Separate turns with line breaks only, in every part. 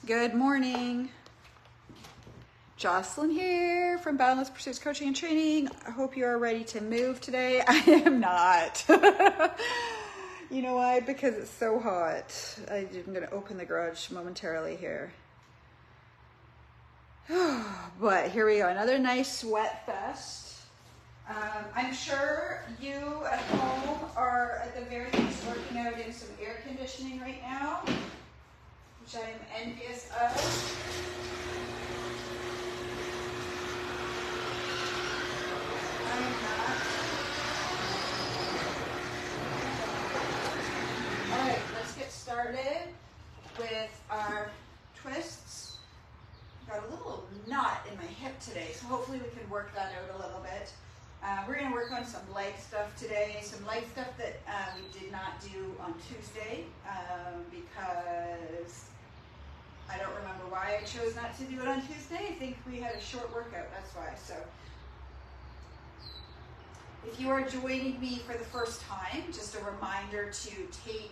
Good morning. Jocelyn here from Boundless Pursuits Coaching and Training. I hope you are ready to move today. I am not. You know why? Because it's so hot. I'm going to open the garage momentarily here. But here we go. Another nice sweat fest. I'm sure you at home are at the very least working out in some air conditioning right now, which I am envious of. I am not. All right, let's get started with our twists. Got a little knot in my hip today, so hopefully we can work that out a little bit. We're going to work on some leg stuff today, some leg stuff that we did not do on Tuesday because I don't remember why I chose not to do it on Tuesday. I think we had a short workout, that's why. So if you are joining me for the first time, just a reminder to take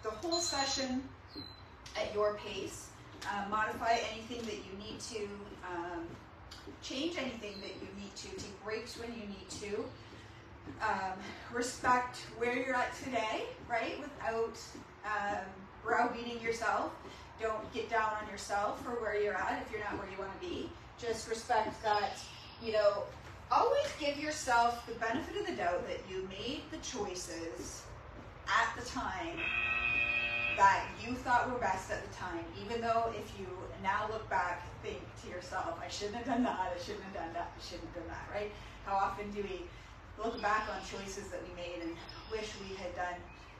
the whole session at your pace. Modify anything that you need to, change anything that you need to, take breaks when you need to. Respect where you're at today, right? Without browbeating yourself. Don't get down on yourself for where you're at if you're not where you want to be. Just respect that, you know, always give yourself the benefit of the doubt that you made the choices at the time that you thought were best at the time, even though if you now look back, think to yourself, I shouldn't have done that, I shouldn't have done that, I shouldn't have done that, right? How often do we look back on choices that we made and wish we had done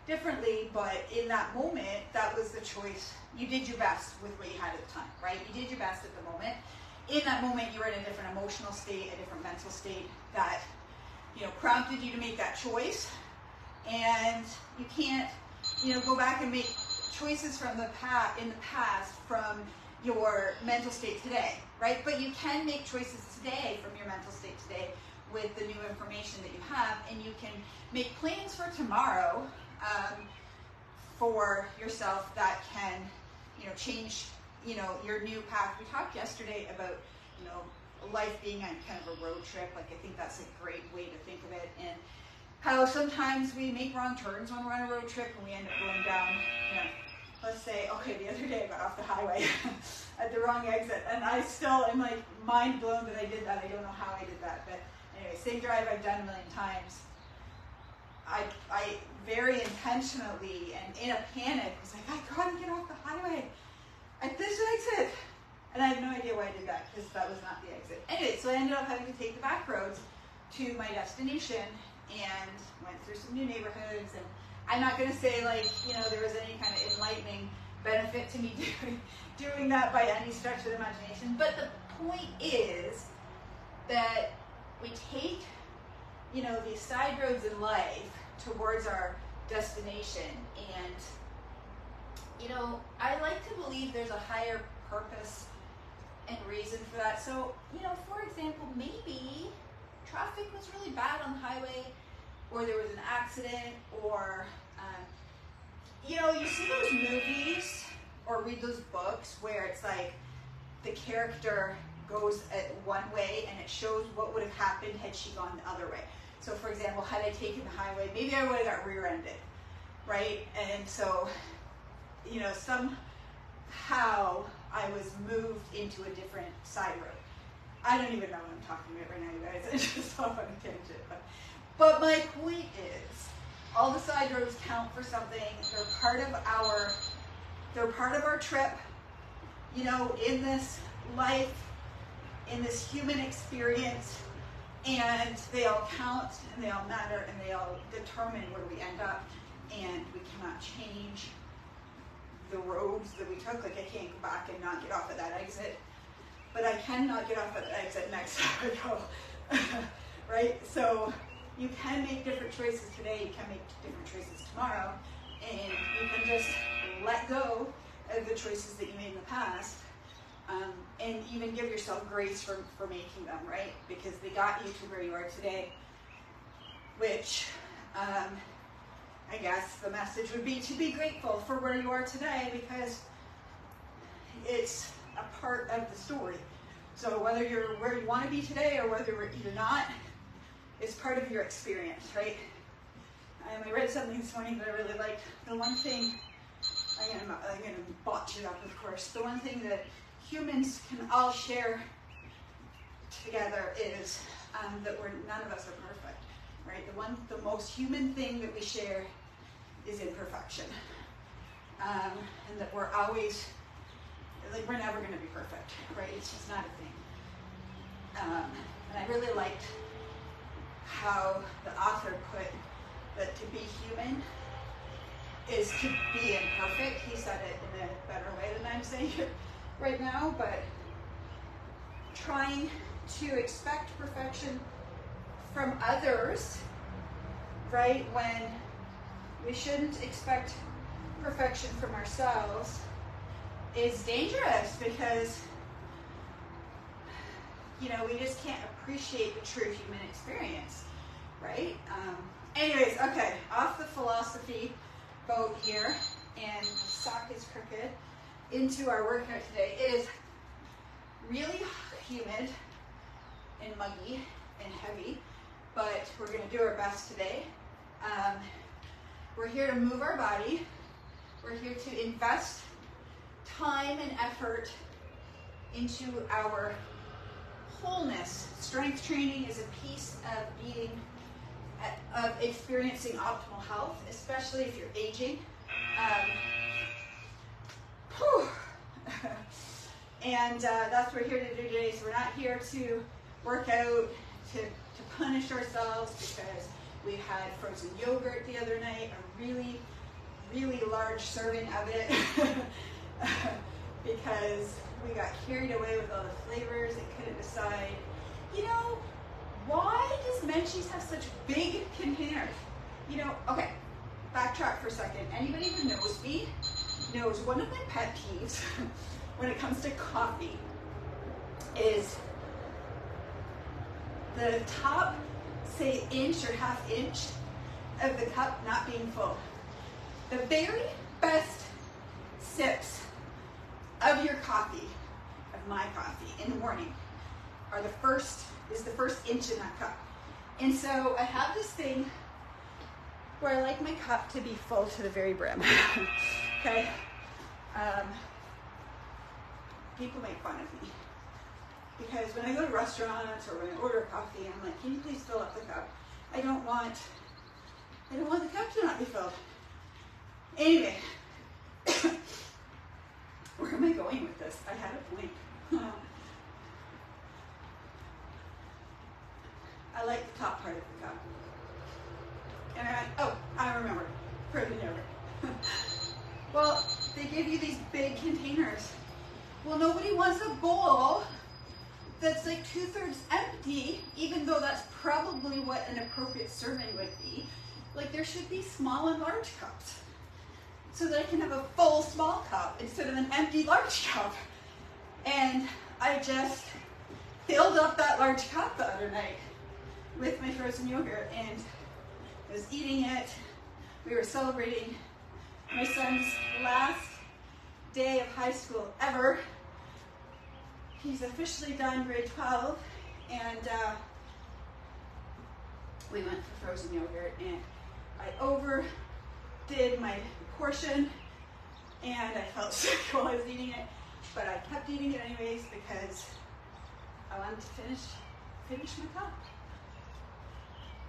differently, but in that moment, that was the choice. You did your best with what you had at the time, right? You did your best at the moment. In that moment, you were in a different emotional state, a different mental state that, you know, prompted you to make that choice. And you can't, you know, go back and make choices from in the past from your mental state today, right? But you can make choices today from your mental state today with the new information that you have, and you can make plans for tomorrow for yourself that can, you know, change, you know, your new path. We talked yesterday about, you know, life being a kind of a road trip. Like, I think that's a great way to think of it, and how sometimes we make wrong turns when we're on a road trip and we end up going down, you know, let's say, okay, the other day I got off the highway at the wrong exit, and I still am like mind blown that I did that. I don't know how I did that, but anyway, same drive I've done a million times. I very intentionally and in a panic was like, I gotta get off the highway at this exit. And I have no idea why I did that, because that was not the exit. Anyway, so I ended up having to take the back roads to my destination and went through some new neighborhoods. And I'm not going to say, like, you know, there was any kind of enlightening benefit to me doing that by any stretch of the imagination. But the point is that we take, you know, these side roads in life towards our destination. And, you know, I like to believe there's a higher purpose and reason for that. So, you know, for example, maybe traffic was really bad on the highway, or there was an accident, or, you know, you see those movies or read those books where it's like the character goes at one way and it shows what would have happened had she gone the other way. So, for example, had I taken the highway, maybe I would have got rear-ended, right? And so, you know, somehow I was moved into a different side road. I don't even know what I'm talking about right now, you guys. I just off on a tangent. But my point is, all the side roads count for something. They're part of our trip, you know, in this life, in this human experience, and they all count, and they all matter, and they all determine where we end up. And we cannot change the roads that we took. Like, I can't go back and not get off at that exit, but I cannot get off at the exit next time I go. Right? So you can make different choices today, you can make different choices tomorrow, and you can just let go of the choices that you made in the past, and even give yourself grace for making them, right? Because they got you to where you are today, which I guess the message would be to be grateful for where you are today, because it's a part of the story. So whether you're where you want to be today or whether you're not, it's part of your experience, right? I read something this morning that I really liked. The one thing, I'm gonna botch it up, of course. The one thing that humans can all share together is that none of us are perfect, right? The most human thing that we share is imperfection, and that we're always, like, we're never going to be perfect, right? It's just not a thing. And I really liked how the author put that to be human is to be imperfect. He said it in a better way than I'm saying it right now, but trying to expect perfection from others, right, when we shouldn't expect perfection from ourselves, is dangerous because, we just can't appreciate the true human experience, right? Anyways, okay, off the philosophy boat here, and the sock is crooked, into our workout today. It is really humid and muggy and heavy, but we're going to do our best today. We're here to move our body. We're here to invest time and effort into our wholeness. Strength training is a piece of experiencing optimal health, especially if you're aging. And that's what we're here to do today. So we're not here to work out to punish ourselves because we had frozen yogurt the other night, a really, really large serving of it, because we got carried away with all the flavors and couldn't decide, why does Menchie's have such big containers? Okay, backtrack for a second. Anybody who knows me knows one of my pet peeves when it comes to coffee is the top, say, inch or half inch of the cup not being full. The very best sips of your coffee, of my coffee in the morning, is the first inch in that cup. And so I have this thing where I like my cup to be full to the very brim. Okay? People make fun of me because when I go to restaurants or when I order coffee, I'm like, can you please fill up the cup? I don't want the cup to not be filled. Anyway, where am I going with this? I had a point. I like the top part of the cup. And I remember, frozen yogurt. Well, they give you these big containers. Well, nobody wants a bowl that's like 2/3 empty, even though that's probably what an appropriate serving would be. Like, there should be small and large cups so that I can have a full small cup instead of an empty large cup. And I just filled up that large cup the other night with my frozen yogurt, and I was eating it. We were celebrating my son's last day of high school ever. He's officially done grade 12, and we went for frozen yogurt, and I overdid my portion, and I felt sick while I was eating it, but I kept eating it anyways because I wanted to finish my cup.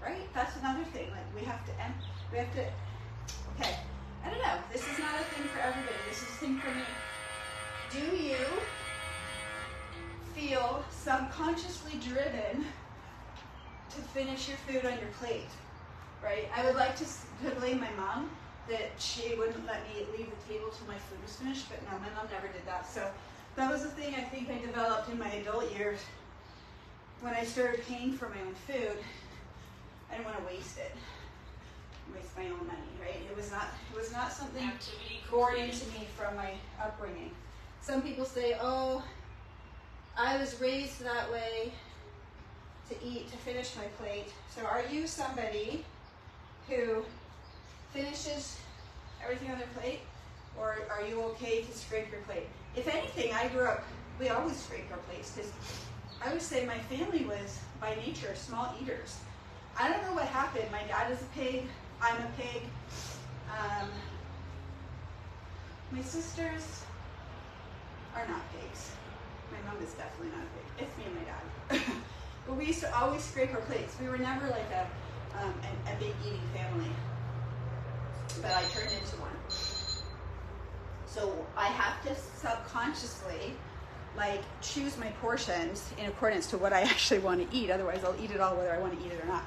Right? That's another thing. Like, we have to, okay, I don't know. This is not a thing for everybody. This is a thing for me. Do you feel subconsciously driven to finish your food on your plate? Right? I would like to blame my mom that she wouldn't let me leave the table till my food was finished, but no, my mom never did that. So that was a thing I think I developed in my adult years when I started paying for my own food. I didn't want to waste it, waste my own money, right? It was not something born into me from my upbringing. Some people say, oh, I was raised that way to finish my plate. So are you somebody who finishes everything on their plate, or are Are you okay to scrape your plate? If anything, we always scraped our plates because I would say my family was by nature small eaters. I don't know what happened. My dad is a pig. I'm a pig. My sisters are not pigs. My mom is definitely not a pig. It's me and my dad. But we used to always scrape our plates. We were never like a big eating family. But I turned into one. So I have to subconsciously choose my portions in accordance to what I actually want to eat. Otherwise I'll eat it all whether I want to eat it or not.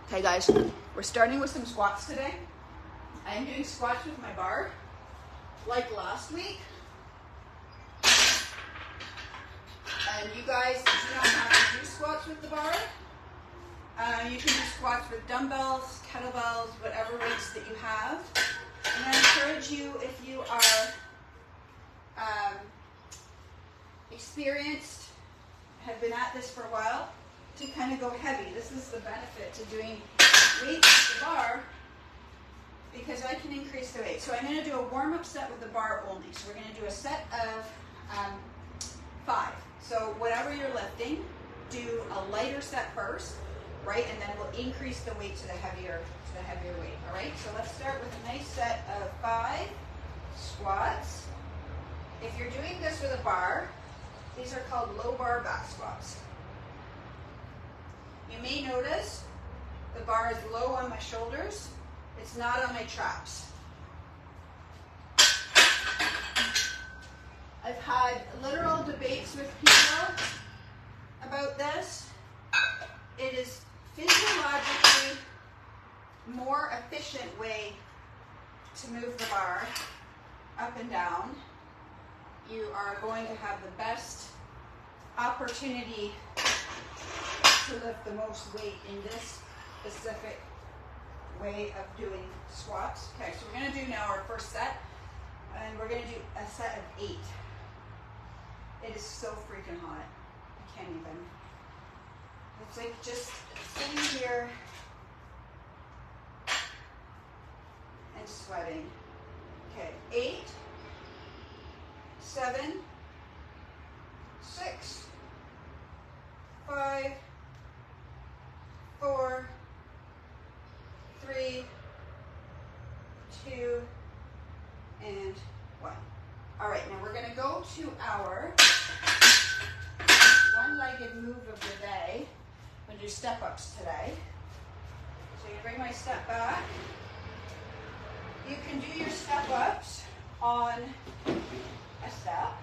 Okay guys, we're starting with some squats today. I am doing squats with my bar like last week. And you guys do not have to do squats with the bar. You can do squats with dumbbells, kettlebells, whatever weights that you have. And I encourage you, if you are experienced, have been at this for a while, to kind of go heavy. This is the benefit to doing weights with the bar, because I can increase the weight. So I'm going to do a warm-up set with the bar only. So we're going to do a set of 5. So whatever you're lifting, do a lighter set first, right? And then we'll increase the weight to the heavier weight. All right. So let's start with a nice set of 5 squats. If you're doing this with a bar, these are called low bar back squats. You may notice the bar is low on my shoulders. It's not on my traps. I've had literal debates with people about this. It is physiologically more efficient way to move the bar up and down. You are going to have the best opportunity to lift the most weight in this specific way of doing squats. Okay, so we're going to do now our first set, and we're going to do a set of 8. It is so freaking hot. I can't even. It's like just sitting here and sweating. Okay, 8, 7, 6, 5, 4, 3, 2, and 1. All right, now we're going to go to our one-legged move of the day. I'm going to do step-ups today. So you bring my step back. You can do your step-ups on a step.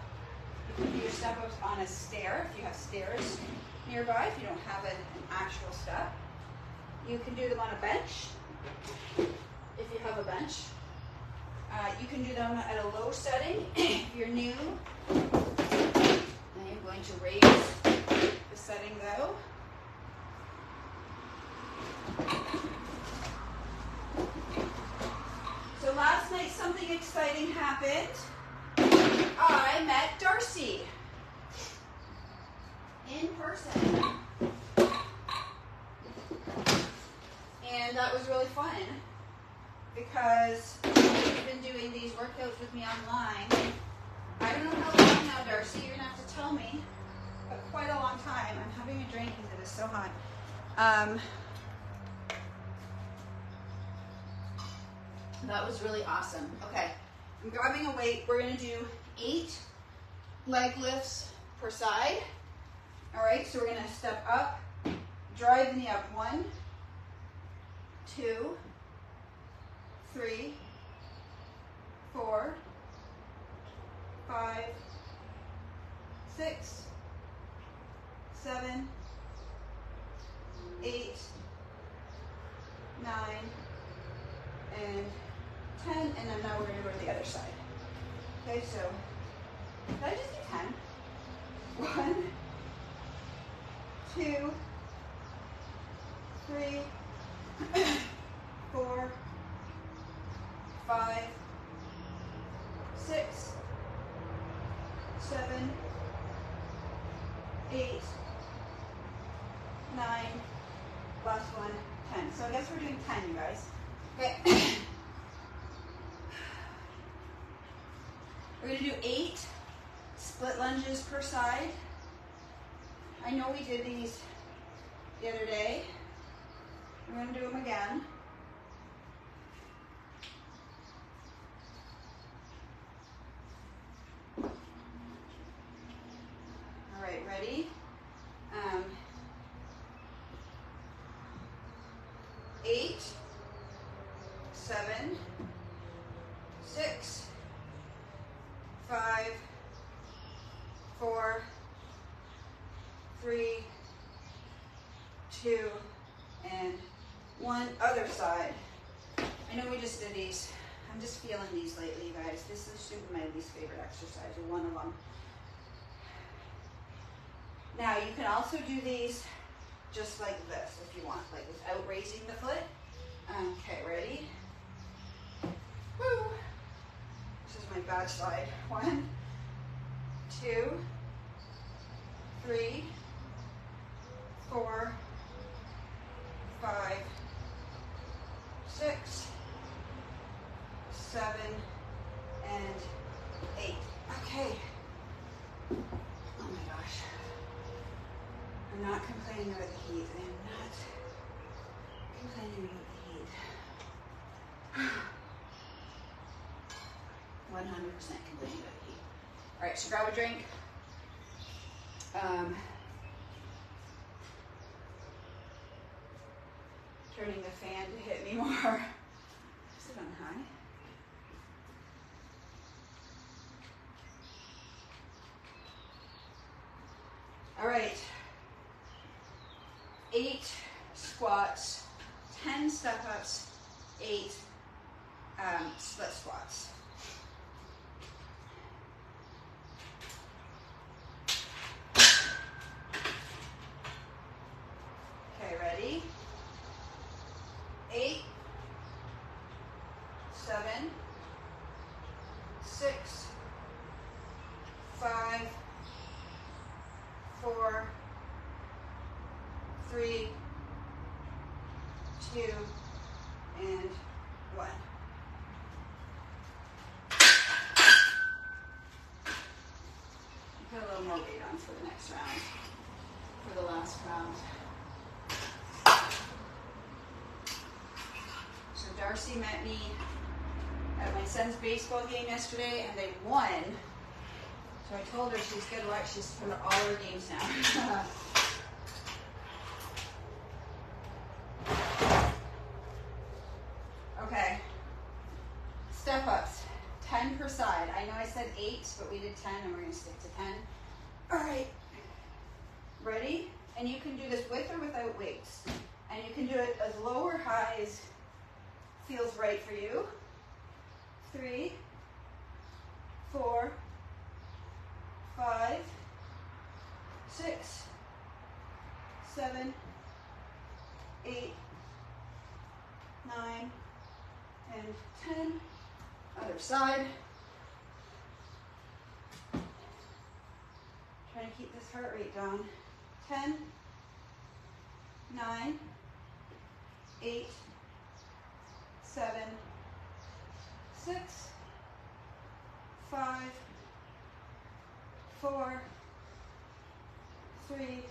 You can do your step-ups on a stair if you have stairs nearby, if you don't have an actual step. You can do them on a bench if you have a bench. You can do them at a low setting. If you're new, I am going to raise the setting though. So last night something exciting happened. I met Darcy in person. And that was really fun because you've been doing these workouts with me online. I don't know how long now, Darcy, you're gonna have to tell me, but quite a long time. I'm having a drink because it is so hot. That was really awesome. Okay, I'm grabbing a weight. We're gonna do 8 leg lifts per side. All right, so we're gonna step up, drive the knee up. 1, 2, 3, 4, 5, 6, 7, 8, 9, and 10, and then now we're going to go to the other side. Okay, so did I just do 10? 1, 2, 3, 4, 5, 6, 7, 8, 9, last one, 10. So I guess we're doing 10, you guys. Okay. We're going to do 8 split lunges per side. I know we did these the other day. We're going to do them again. All right, ready? 8, 7, 6, 5, 4, 3, 2, and 1. Other side. I know we just did these. I'm just feeling these lately, you guys. This is my least favorite exercise, or one of them. Now, you can also do these just like this if you want, like without raising the foot. Okay, ready? Woo! This is my bad side. 1, 2, 3, 4, 5, 6, 7, and 8. Okay. Oh my gosh. I'm not complaining about the heat. I am not complaining about the heat. 100% complaining about the heat. All right, so grab a drink. Turning the fan to hit me more. Sit on high. All right. 8 squats, 10 step-ups, 8 split squats. Okay, ready? 8, 7, 6, 5, 4, 3, 2, and 1. Put a little more weight on for the next round, for the last round. So Darcy met me at my son's baseball game yesterday, and they won. So I told her she's good luck. She's for all her games now. Okay. Step ups. 10 per side. I know I said 8, but we did 10, and we're going to stick to 10. All right. Ready? And you can do this with or without weights. And you can do it as low or high as feels right for you. 3, 4, 5, 6, 7, 8, 9, and 10. Other side. Trying to keep this heart rate down. 10, 9, 8, 7, 6, 5, 4, 3,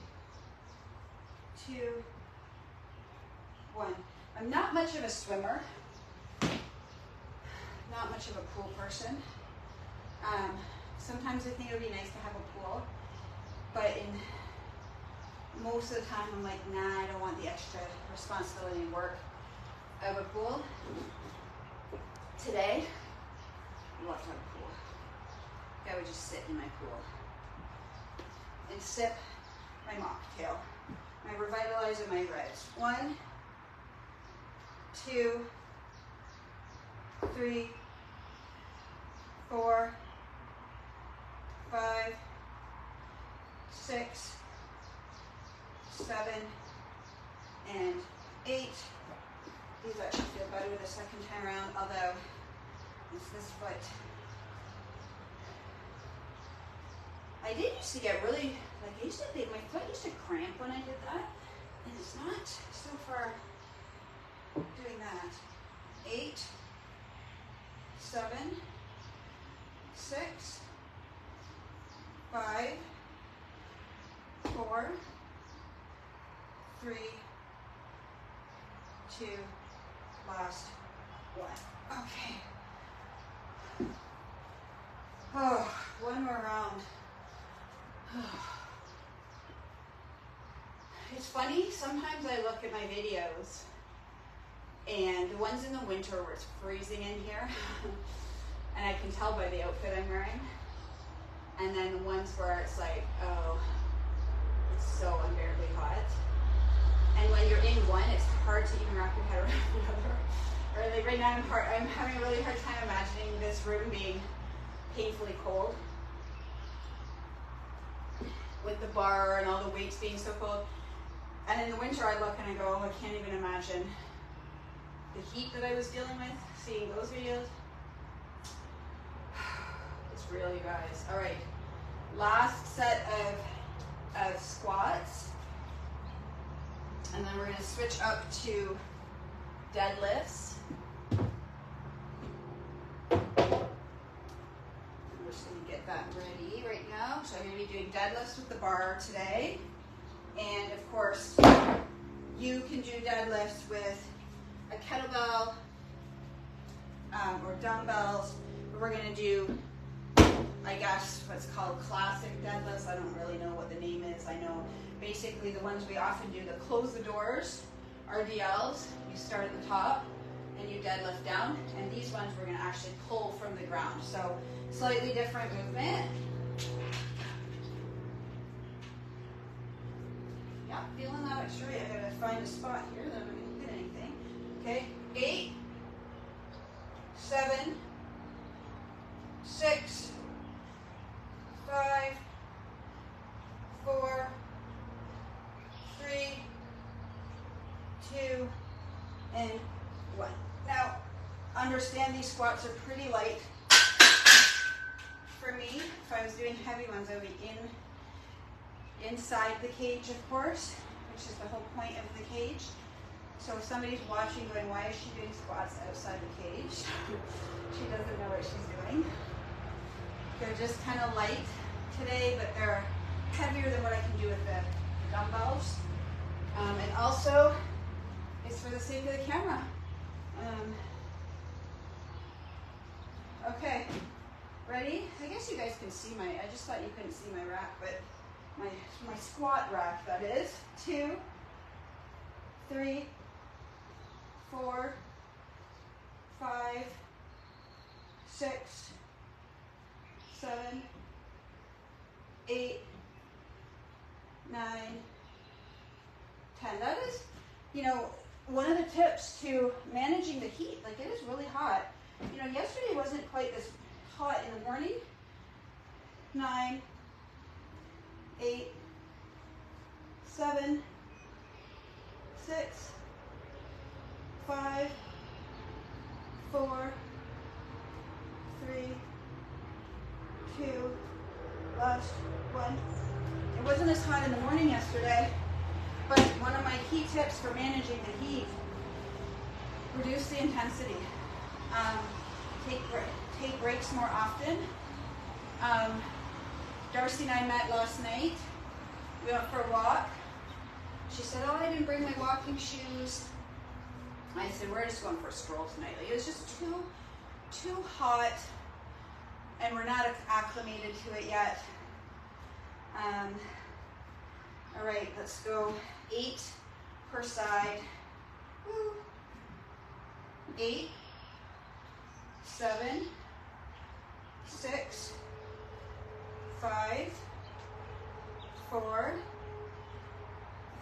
2, 1. I'm not much of a swimmer. Not much of a pool person. Sometimes I think it would be nice to have a pool, but most of the time I'm like, nah, I don't want the extra responsibility and work of a pool. Today, I'd love to have a pool. I would just sit in my pool and sip my mocktail, my Revitalizer, my reds. 1, 2, 3, 4, 5, 6, 7, and 8. These actually feel better the second time around, although it's this foot. I did used to get really, like I used to think, my foot used to cramp when I did that, and it's not so far doing that. 8, 7, 6, 5, 4, 3, 2, last one. Okay. Oh, one more round. It's funny, sometimes I look at my videos and the ones in the winter where it's freezing in here and I can tell by the outfit I'm wearing, and then the ones where it's like, oh, it's so unbearably hot. And when you're in one, it's hard to even wrap your head around the other. Or like right now I'm having a really hard time imagining this room being painfully cold with the bar and all the weights being so cold. And in the winter I look and I go, oh, I can't even imagine the heat that I was dealing with, seeing those videos. It's real, you guys. All right, last set of squats. And then we're gonna switch up to deadlifts. I'm just gonna get that ready right now. So I'm gonna be doing deadlifts with the bar today. And of course, you can do deadlifts with a kettlebell or dumbbells. But we're gonna do, I guess, what's called classic deadlifts. I don't really know what the name is. I know basically the ones we often do, the close the doors, RDLs. You start at the top and you deadlift down. And these ones we're gonna actually pull from the ground. So slightly different movement. Yeah, feeling that extra weight. I gotta find a spot here that I'm not gonna hit anything. Okay, 8, 7, 6, 5, 4, 3, 2, and 1. Now, understand these squats are pretty light. For me, if I was doing heavy ones, I would be inside the cage, of course, which is the whole point of the cage. So if somebody's watching going, why is she doing squats outside the cage? She doesn't know what she's doing. They're just kind of light today, but they're heavier than what I can do with the dumbbells. And also, it's for the sake of the camera. Okay, ready? I guess you guys can see I just thought you couldn't see my rack, but my squat rack, that is. 2, 3, 4, 5, 6, 7, 8, 9, 10. That is, one of the tips to managing the heat. Like, it is really hot. Yesterday wasn't quite this hot in the morning. 9, 8, 7, 6, 5, 4, 3, 2, last one. It wasn't as hot in the morning yesterday, but one of my key tips for managing the heat, reduce the intensity. Take breaks more often. Darcy and I met last night. We went for a walk. She said, oh, I didn't bring my walking shoes. I said, we're just going for a stroll tonight. Like, it was just too hot, and we're not acclimated to it yet. All right, let's go 8 per side. Woo. 8, 7, 6, 5, 4,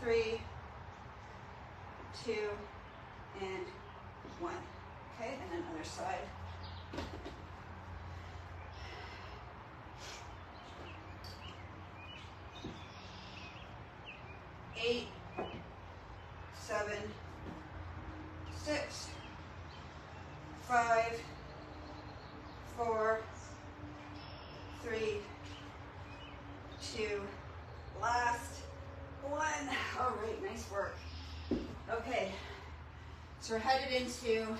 3, 2, and 1. Okay, and then other side. Eight, 7, 6, 5, 4, 3, 2, last one. All right, nice work. Okay, so we're headed into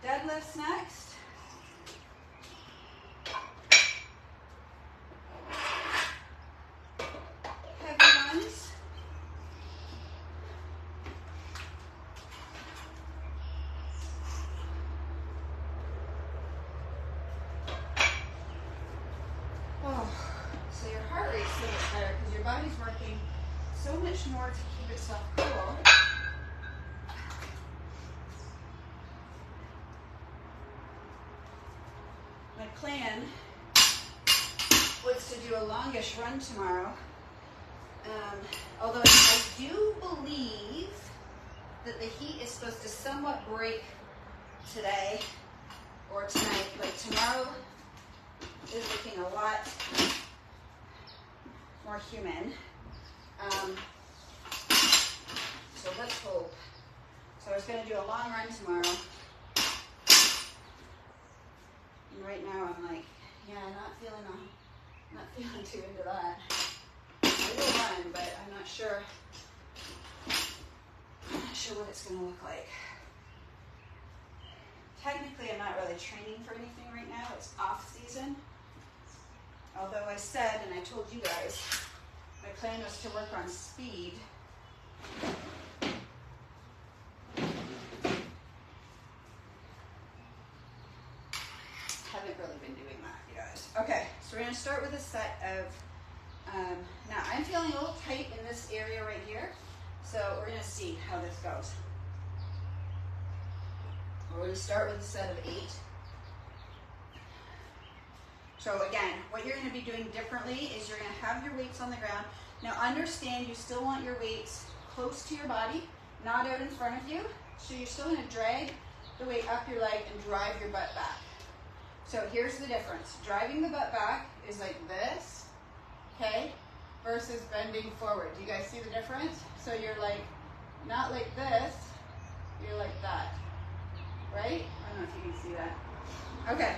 Deadlifts next. Heavy ones. Oh, so your heart rate's so much better because your body's working so much more to keep itself cool. My plan was to do a longish run tomorrow. Although I do believe that the heat is supposed to somewhat break today or tonight. Like tomorrow is looking a lot more humid. So let's hope. So I was going to do a long run tomorrow. And right now I'm like, yeah, not feeling too into that. I will run, but I'm not sure what it's going to look like. Technically, I'm not really training for anything right now. It's off season. Although I said, and I told you guys, my plan was to work on speed. Haven't really been doing that, you guys. Okay, so we're going to start with a set of, now I'm feeling a little tight in this area right here. So we're going to see how this goes. We're going to start with a set of 8. So again, what you're going to be doing differently is you're going to have your weights on the ground. Now understand you still want your weights close to your body, not out in front of you. So you're still going to drag the weight up your leg and drive your butt back. So here's the difference. Driving the butt back is like this, okay, versus bending forward. Do you guys see the difference? So you're like, not like this, you're like that, right? I don't know if you can see that. Okay.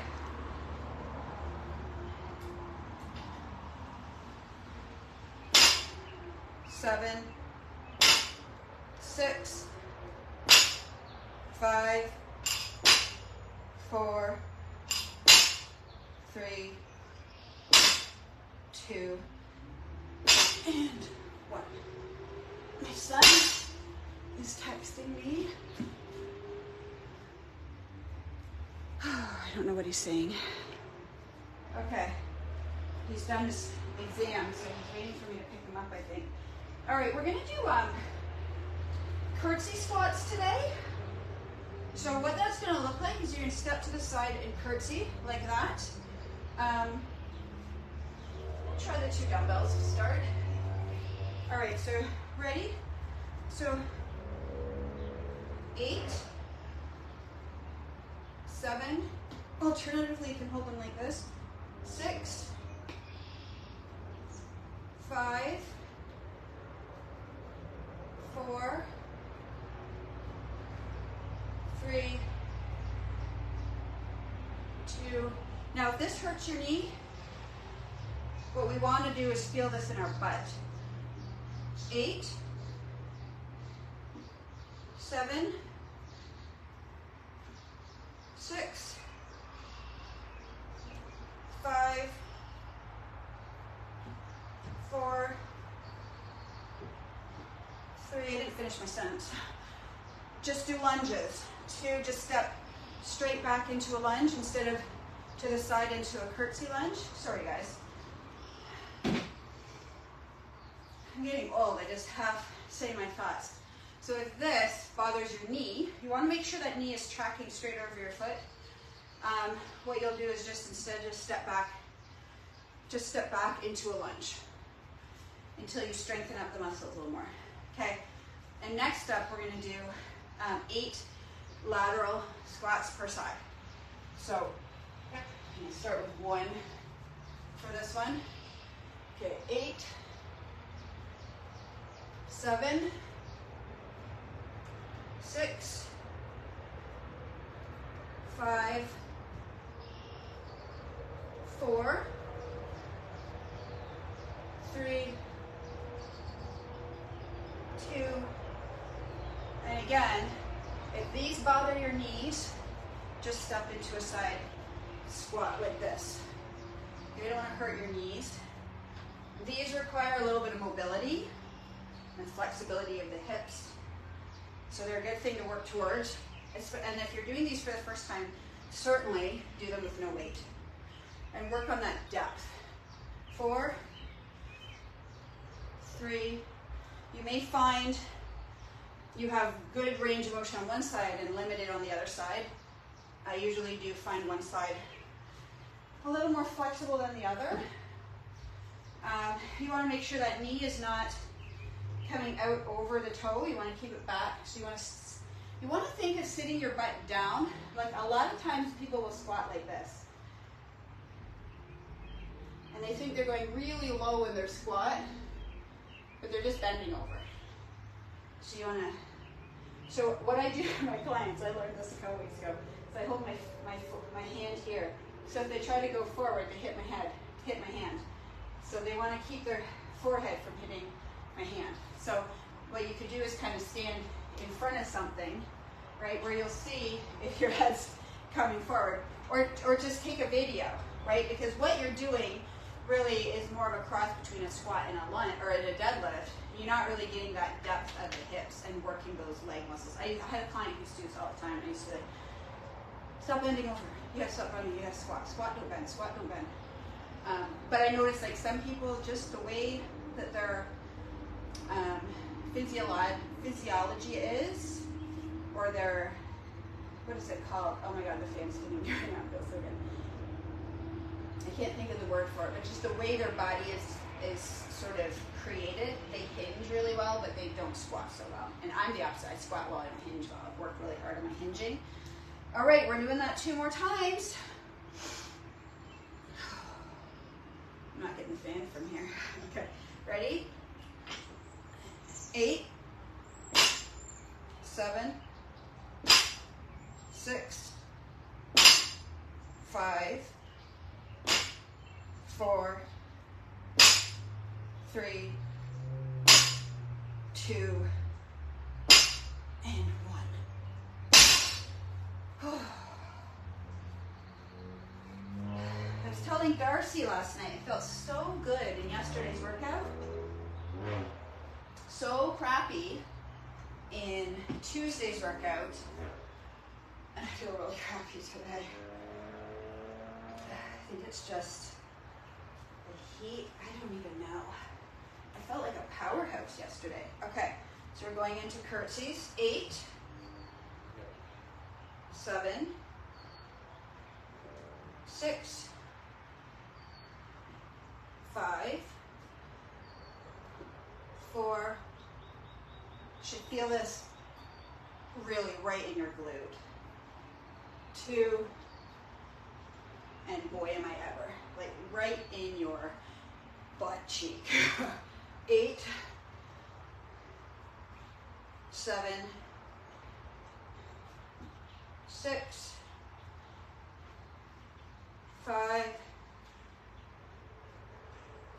Seven, 6, 5, 4, 3, 2, and 1. My son is texting me. I don't know what he's saying. Okay. He's done his exam, so he's waiting for me to pick him up, I think. All right, we're going to do curtsy squats today. So what that's going to look like is you're going to step to the side and curtsy like that. We'll try the 2 dumbbells to start. All right, so ready? So 8, 7, alternatively you can hold them like this, 6, 5, 4, 3, 2. Now if this hurts your knee, what we want to do is feel this in our butt. 8, 7, 6, 5, 4, 3. I didn't finish my sentence. Just do lunges. 2, just step straight back into a lunge instead of to the side into a curtsy lunge. Sorry guys. I'm getting old, I just half say my thoughts. So if this bothers your knee, you want to make sure that knee is tracking straight over your foot. What you'll do is just instead just step back into a lunge until you strengthen up the muscles a little more. Okay, and next up we're going to do 8 lateral squats per side. So I'm going to start with 1 for this one. Okay, 8, 7, 6, 5, 4, 3, 2, and again, if these bother your knees, just step into a side squat like this. You don't want to hurt your knees. These require a little bit of mobility and flexibility of the hips. So they're a good thing to work towards. And if you're doing these for the first time, certainly do them with no weight. And work on that depth. 4, 3. You may find you have good range of motion on one side and limited on the other side. I usually do find one side a little more flexible than the other. You want to make sure that knee is not coming out over the toe. You want to keep it back. So you want to think of sitting your butt down. Like a lot of times people will squat like this. And they think they're going really low in their squat, but they're just bending over. So you want to, so what I do for my clients, I learned this a couple weeks ago, is I hold my hand here. So if they try to go forward, they hit my hand. So they want to keep their forehead from hitting my hand. So what you could do is kind of stand in front of something, right, where you'll see if your head's coming forward, or just take a video, right, because what you're doing really is more of a cross between a squat and a lunge, or a deadlift. You're not really getting that depth of the hips and working those leg muscles. I had a client who used to do this all the time. I used to say, stop bending over. You have to stop running. You have to squat. Squat, don't bend. Squat, don't bend. But I noticed like some people, just the way that their physiology is, or their, what is it called? Oh my God, the fan's getting me right now. It feels so good. I can't think of the word for it, but just the way their body is sort of created. They hinge really well, but they don't squat so well. And I'm the opposite. I squat well, I don't hinge well. I've worked really hard on my hinging. All right, we're doing that 2 more times. I'm not getting the fan from here. Okay, ready? 8, 7, 6, 5, 4, 3, 2, and 1. I was telling Darcy last night, it felt so good in yesterday's workout. So crappy in Tuesday's workout. And I feel really crappy today. I think it's just the heat. I don't even know. I felt like a powerhouse yesterday. Okay, so we're going into curtsies. 8, 7, 6, 5, 4. Should feel this really right in your glute. 2, and boy am I ever, like right in your butt cheek. 8, 7, 6, 5,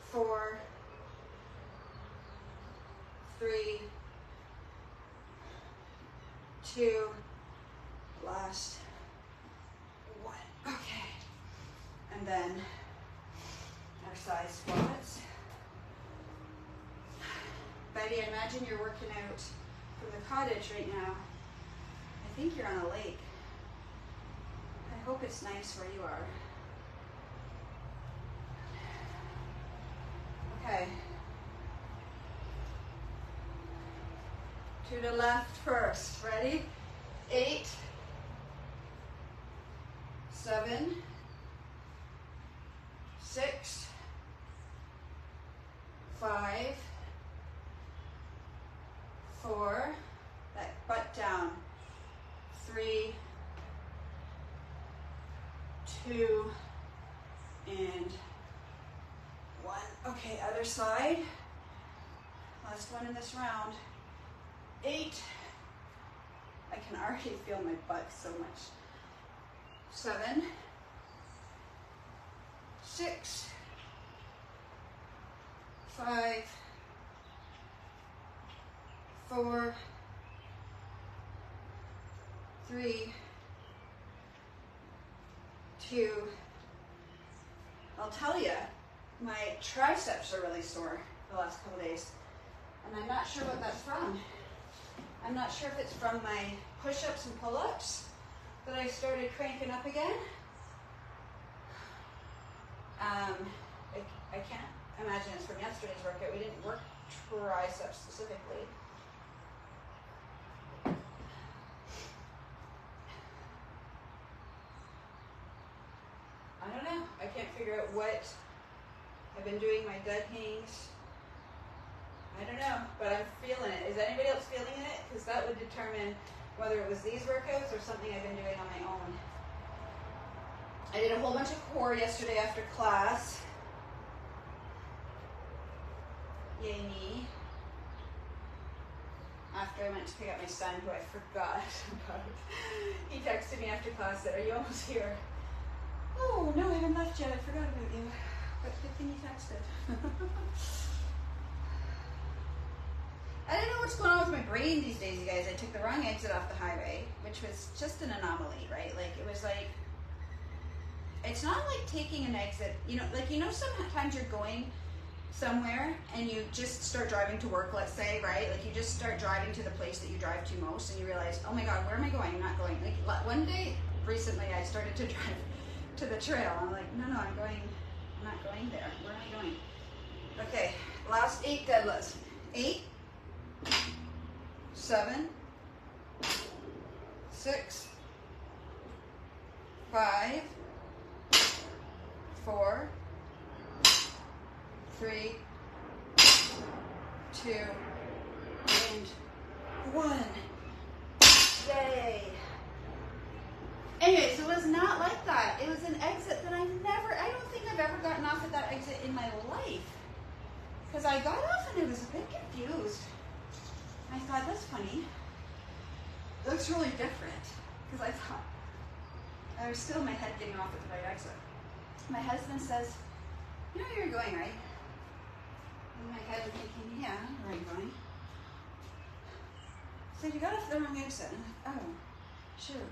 4, 3, 2, last 1. Okay. And then our side squats. Betty, I imagine you're working out from the cottage right now. I think you're on a lake. I hope it's nice where you are. Okay. To the left first. Ready? 8, 7, 6, 5, 4, that butt down. 3, 2, and 1. Okay, other side. Last one in this round. 8. I can already feel my butt so much. 7, 6, 5, 4, 3, to, I'll tell you, my triceps are really sore the last couple days. And I'm not sure what that's from. I'm not sure if it's from my push-ups and pull-ups that I started cranking up again. I can't imagine it's from yesterday's workout. We didn't work triceps specifically. I don't know. I can't figure out what I've been doing. My dead hangs. I don't know, but I'm feeling it. Is anybody else feeling it? Because that would determine whether it was these workouts or something I've been doing on my own. I did a whole bunch of core yesterday after class. Yay me. After I went to pick up my son, who I forgot about. He texted me after class, said, "Are you almost here?" "Oh, no, I haven't left yet. I forgot about you." But good thing you texted. I don't know what's going on with my brain these days, you guys. I took the wrong exit off the highway, which was just an anomaly, right? Like, it was like, it's not like taking an exit, sometimes you're going somewhere and you just start driving to work, let's say, right? Like, you just start driving to the place that you drive to most and you realize, oh my God, where am I going? I'm not going. Like, one day recently I started to drive to the trail. I'm like, no, I'm not going there. Where am I going? Okay, last 8 deadlifts. 8, 7, 6, 5, 4, 3, 2, and 1. Yay. Anyways, it was not like that. It was an exit that I don't think I've ever gotten off at that exit in my life. Because I got off and I was a bit confused. I thought, that's funny. It looks really different. Because I thought, I was still in my head getting off at the right exit. My husband says, "You know where you're going, right?" In my head, I'm thinking, yeah, I know where I'm going. So you got off the wrong exit. And I'm like, oh, shoot.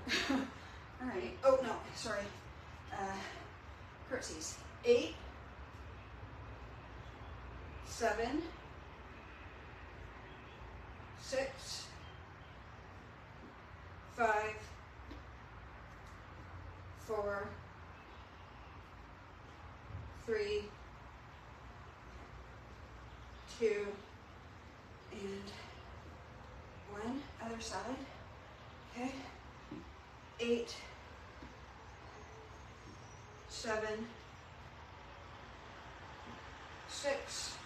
All right. Oh, no, sorry. Curtsies. 8, 7, 6, 5, 4, 3, 2, and 1. Other side. Okay. 8, 7, 6,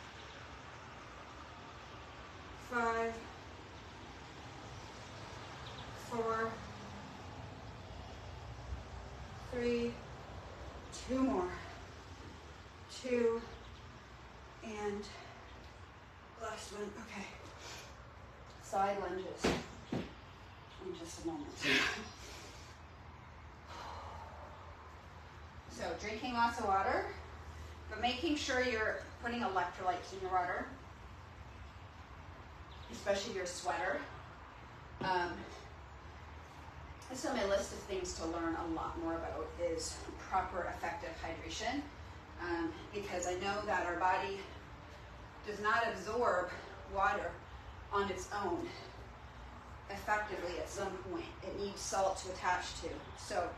5, 4, 3, 2 more. 2, and last one. Okay. Side lunges in just a moment. So drinking lots of water, but making sure you're putting electrolytes in your water, especially your sweater. It's on my list of things to learn a lot more about is proper effective hydration, because I know that our body does not absorb water on its own effectively at some point. It needs salt to attach to. So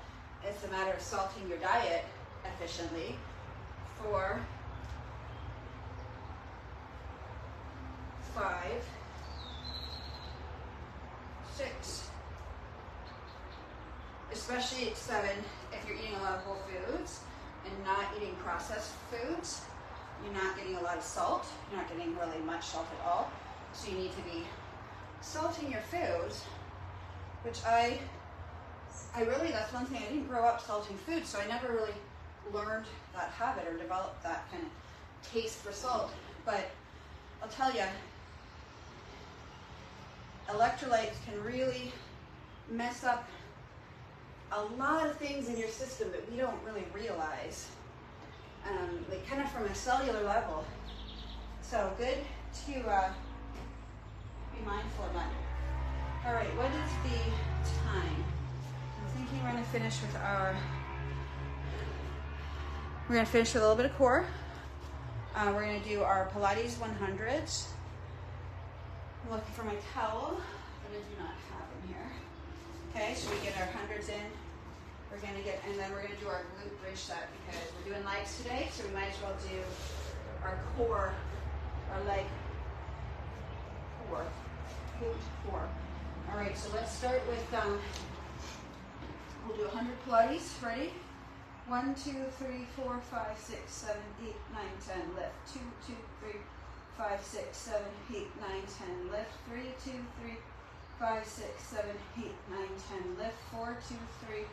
it's a matter of salting your diet efficiently. 4, 5, 6, especially 7 if you're eating a lot of whole foods and not eating processed foods. You're not getting a lot of salt. You're not getting really much salt at all. So you need to be salting your foods, which I really, that's one thing, I didn't grow up salting food, so I never really learned that habit or developed that kind of taste for salt. But I'll tell you, electrolytes can really mess up a lot of things in your system that we don't really realize, like kind of from a cellular level. So good to be mindful of that. All right, what is the time? I'm thinking we're going to finish with our We're gonna finish with a little bit of core. We're gonna do our Pilates 100s. I'm looking for my towel, but I do not have them here. Okay, so we get our 100s in. We're gonna get, and then we're gonna do our glute bridge set because we're doing legs today, so we might as well do our core, our leg core, glute core. All right, so let's start with, we'll do 100 Pilates. Ready? 1, 2, 3, 4, 5, 6, 7, 8, 9, 10. Lift. 2, 2, 3, 5, 6, 7, 8, 9, 10. Lift. 3, 2, 3, 5, 6, 7, 8, 9, 10. Lift. 4, 2, 3,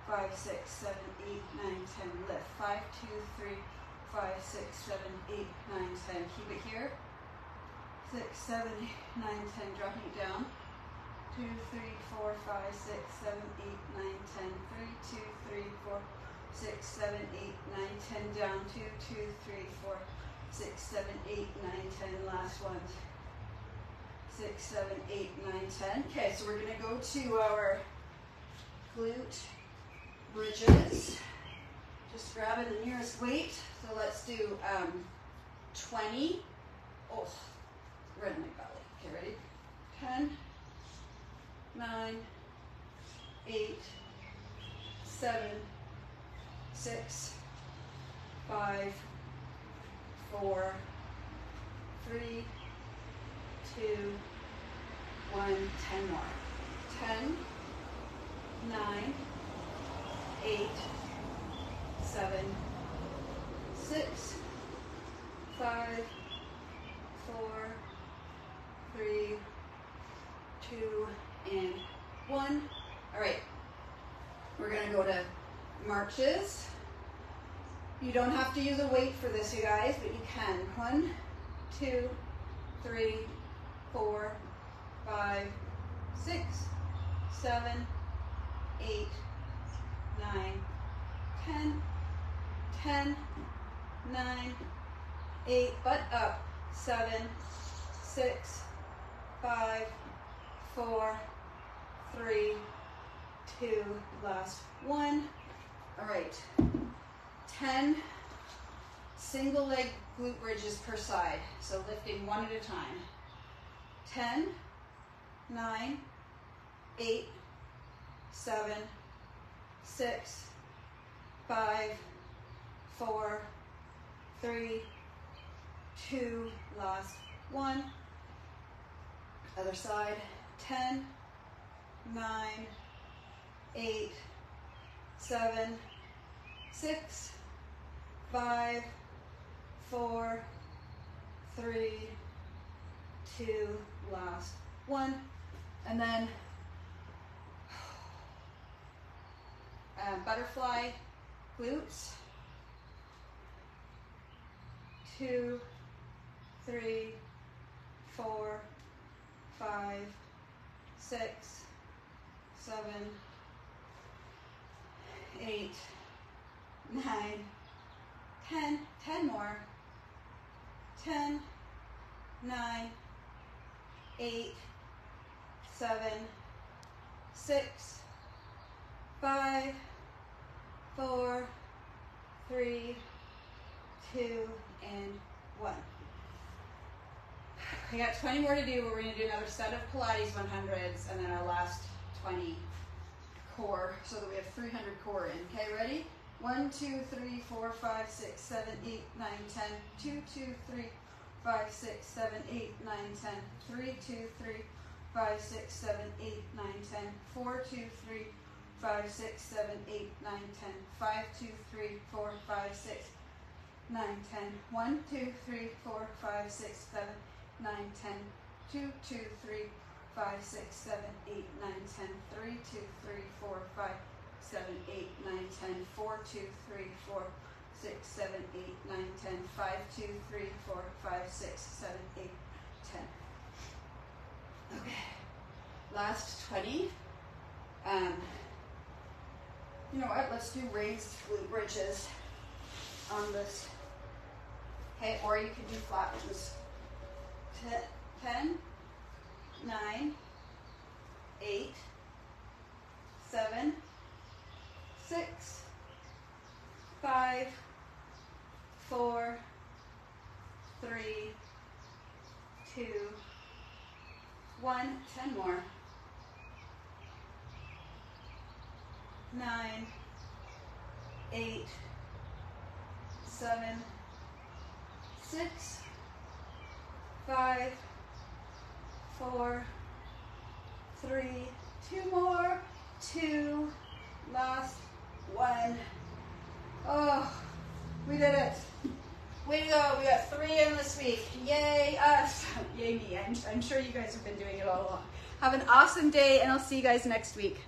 5, 6, 7, 8, 9, 10. Lift. 5, 2, 3, 5, 6, 7, 8, 9, 10. Keep it here. 6, 7, 8, 9, 10. Dropping it down. 2, 3, 4, 5, 6, 7, 8, 9, 10. 3, 2, 3, 4, 6, 7, 8, 9, 10. Down. 2, 2, 3, 4, 6, 7, 8, 9, 10. Last one. 6, 7, 8, 9, 10. Okay, so we're gonna go to our glute bridges. Just grabbing the nearest weight. So let's do 20. Oh, right in my belly. Okay, ready? 10, 9, 8, 7, 6, 5, 4, 3, 2, 1, 10 more. 10, 9, 8, 7, 6, 5, 4, 3, 2, and 1. All right, we're gonna go to marches. You don't have to use a weight for this, you guys, but you can. 1, 2, 3, 4, 5, 6, 7, 8, 9, 10, 10, 9, 8, butt up, 7, 6, 5, 4, 3, 2, last 1. All right, 10 single leg glute bridges per side, so lifting one at a time. 10, 9, 8, 7, 6, 5, 4, 3, 2, last 1. Other side. 10, 9, 8, 7, 6, 5, 4, 3, 2, last 1. And then butterfly glutes. 2, 3, 4, 5, 6, 7, 8, 9, 10. 10 more. 10, 9, 8, 7, 6, 5, 4, 3, 2, and 1. We got 20 more to do. We're going to do another set of Pilates 100s and then our last 20 core so that we have 300 core in. Okay, ready? 1, 2, 3, 4, 5, 6, 7, 8, 9, 10. 2, 2, 3, 5, 6, 7, 8, 9, 10. 3, 2, 3, 5, 6, 7, 8, 9, 10. 4, 2, 3, 5, 6, 7, 8, 9, 10. 5, 2, 3, 4, 5, 6, 9, 10. 1, 2, 3, 4, 5, 6, 7, 9, 10. 2, 2, 3, 5, 6, 7, 8, 9, 10. 3, 2, 3, 4, 5, 7, 8, 9, 10. 4, 2, 3, 4, 6, 7, 8, 9, 10. 5, 2, 3, 4, 5, 6, 7, 8, 10. Okay, last 20. You know what, let's do raised glute bridges on this. Okay, or you can do flat ones. 10, 9, 8, 7, 6, 5, 4, 3, 2, 1. 10 more. 9, 8, 7, 6, 5, 4, 3, 2 more, 2, last 1. Oh, we did it. Way to go. We got 3 in this week. Yay us. Yay me. I'm sure you guys have been doing it all along. Have an awesome day, and I'll see you guys next week.